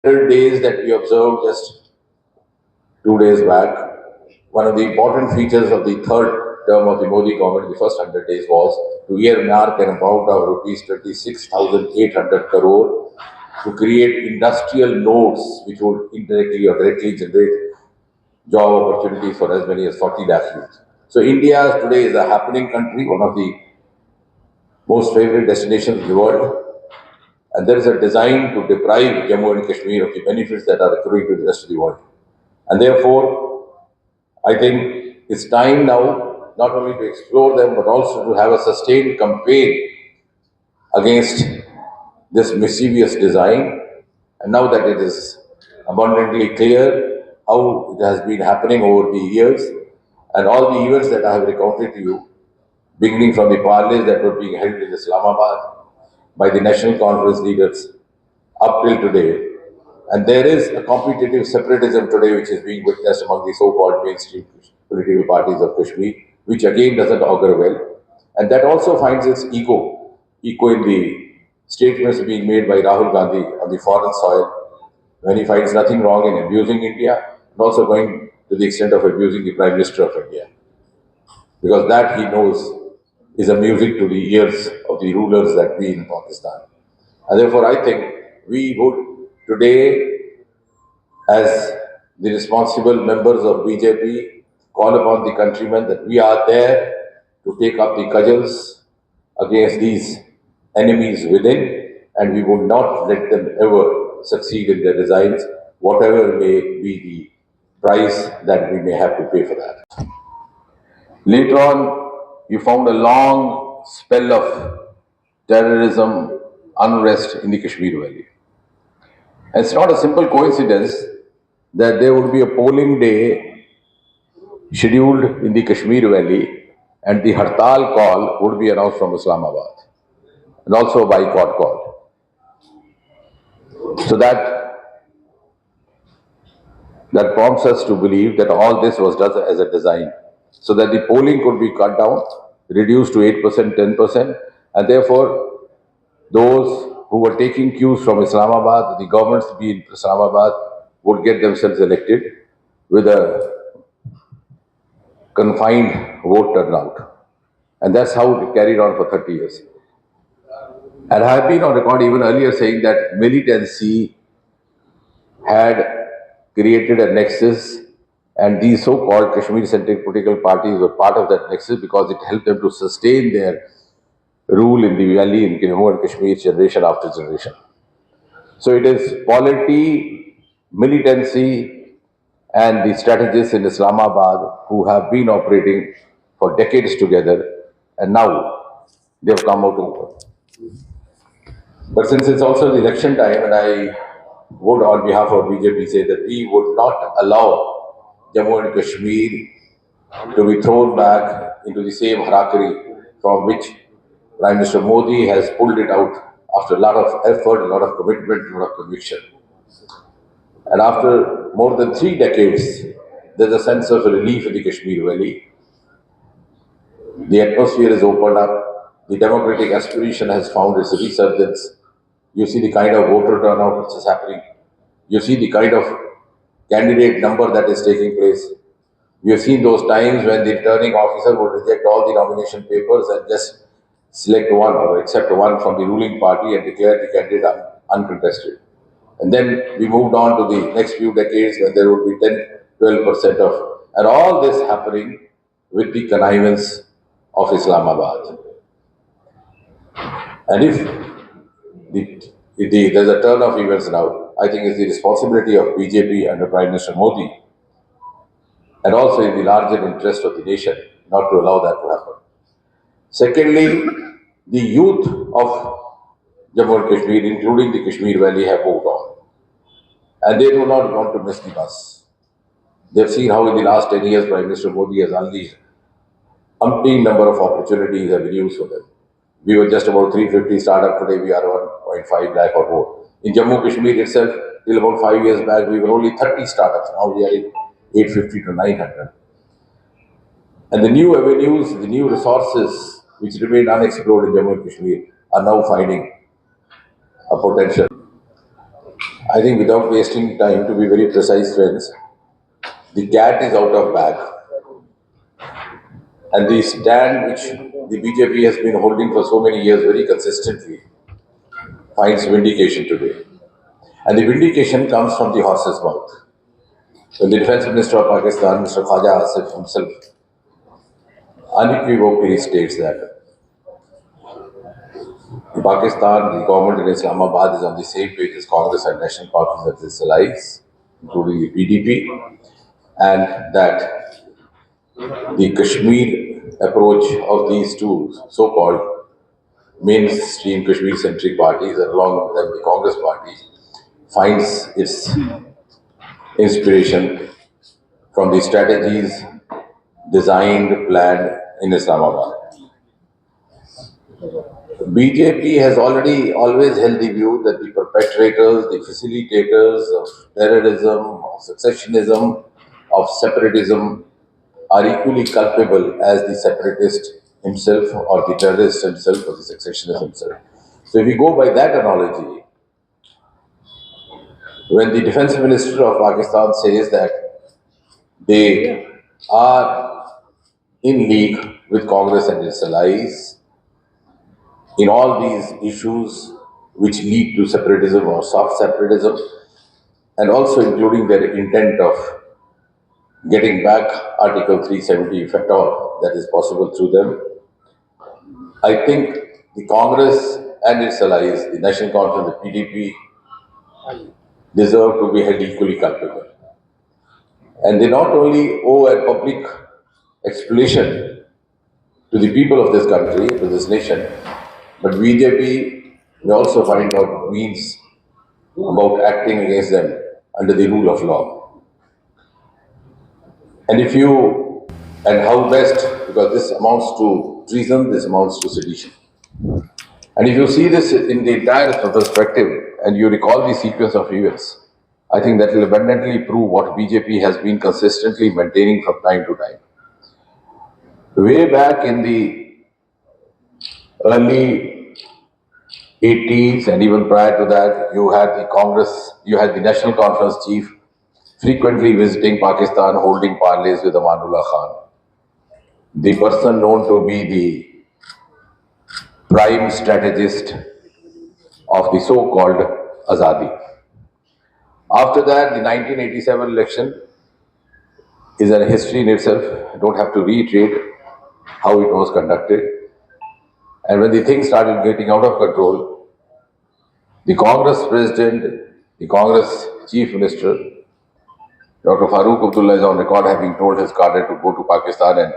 days that we observed just 2 days back, one of the important features of the third term of the Modi government, the first 100 days, was to earmark an amount of rupees 26,800 crore to create industrial nodes which would indirectly or directly generate job opportunities for as many as 40 lakh youth. So India today is a happening country, one of the most favorite destinations in the world. And there is a design to deprive Jammu and Kashmir of the benefits that are accruing to the rest of the world. And therefore, I think it's time now not only to explore them, but also to have a sustained campaign against this mischievous design. And now that it is abundantly clear how it has been happening over the years, and all the events that I have recounted to you, beginning from the parleys that were being held in Islamabad by the national conference leaders up till today. And there is a competitive separatism today which is being witnessed among the so-called mainstream political parties of Kashmir, which again doesn't augur well. And that also finds its echo in the statements being made by Rahul Gandhi on the foreign soil, when he finds nothing wrong in abusing India, and also going to the extent of abusing the Prime Minister of India. Because that he knows is a music to the ears of the rulers that be in Pakistan. And therefore, I think we would today, as the responsible members of BJP, call upon the countrymen that we are there to take up the cudgels against these enemies within, and we would not let them ever succeed in their designs, whatever may be the price that we may have to pay for that. Later on, you found a long spell of terrorism, unrest in the Kashmir Valley. And it's not a simple coincidence that there would be a polling day scheduled in the Kashmir Valley and the Hartal call would be announced from Islamabad and also a boycott call. So that prompts us to believe that all this was done as a design so that the polling could be cut down, reduced to 8%, 10%, and therefore those who were taking cues from Islamabad, the governments to be in Islamabad, would get themselves elected with a confined vote turnout. And that's how it carried on for 30 years. And I have been on record even earlier saying that militancy had created a nexus, and these so-called Kashmir-centric political parties were part of that nexus because it helped them to sustain their rule in the valley in Jammu and Kashmir generation after generation. So it is polity, militancy, and the strategists in Islamabad who have been operating for decades together, and now they have come out over. But since it's also the election time, and I would, on behalf of BJP, say that we would not allow Jammu and Kashmir to be thrown back into the same harakiri from which Prime Minister Modi has pulled it out after a lot of effort, a lot of commitment, a lot of conviction. And after more than 3 decades, there's a sense of relief in the Kashmir Valley. The atmosphere is opened up. The democratic aspiration has found its resurgence. You see the kind of voter turnout which is happening. You see the kind of candidate number that is taking place. We have seen those times when the returning officer would reject all the nomination papers and just select one or accept one from the ruling party and declare the candidate uncontested. And then we moved on to the next few decades when there would be 10-12% of, and all this happening with the connivance of Islamabad. And if there's a turn of events now, I think it's the responsibility of BJP under Prime Minister Modi, and also in the larger interest of the nation, not to allow that to happen. Secondly, the youth of Jammu and Kashmir, including the Kashmir Valley, have moved on. And they do not want to miss the bus. They've seen how in the last 10 years, Prime Minister Modi has unleashed umpteen number of opportunities and avenues for them. We were just about 350 startup, today we are 1.5 lakh or more. In Jammu Kashmir itself, till about 5 years back, we were only 30 startups. Now we are in 850 to 900. And the new avenues, the new resources which remain unexplored in Jammu and Kashmir are now finding a potential. I think without wasting time, to be very precise, friends, the cat is out of bag, and the stand which the BJP has been holding for so many years very consistently finds vindication today. And the vindication comes from the horse's mouth. When the Defense Minister of Pakistan, Mr. Khwaja Asif himself, unequivocally states that Pakistan, the government in Islamabad is on the same page as Congress and National Conference of its allies, including the PDP, and that the Kashmir approach of these two so-called mainstream Kashmir-centric parties, and along with them the Congress party, finds its inspiration from the strategies designed, planned in Islamabad. BJP has already always held the view that the perpetrators, the facilitators of terrorism, of secessionism, of separatism are equally culpable as the separatist himself or the terrorist himself or the secessionist himself. So if we go by that analogy, when the defense minister of Pakistan says that they are in league with Congress and its allies in all these issues which lead to separatism or soft separatism, and also including their intent of getting back Article 370 if at all that is possible through them. I think the Congress and its allies, the National Conference, the PDP, deserve to be held equally culpable. And they not only owe a public explanation to the people of this country, to this nation, but BJP may also find out means about acting against them under the rule of law. And if you, and how best, because this amounts to treason, this amounts to sedition. And if you see this in the entire perspective and you recall the sequence of events, I think that will abundantly prove what BJP has been consistently maintaining from time to time. Way back in the early 80s and even prior to that, you had the Congress, you had the National Conference chief frequently visiting Pakistan, holding parleys with Amanullah Khan, the person known to be the prime strategist of the so-called Azadi. After that, the 1987 election is a history in itself. I don't have to reiterate how it was conducted. And when the things started getting out of control, the Congress president, the Congress chief minister, Dr. Farooq Abdullah is on record having told his cadre to go to Pakistan and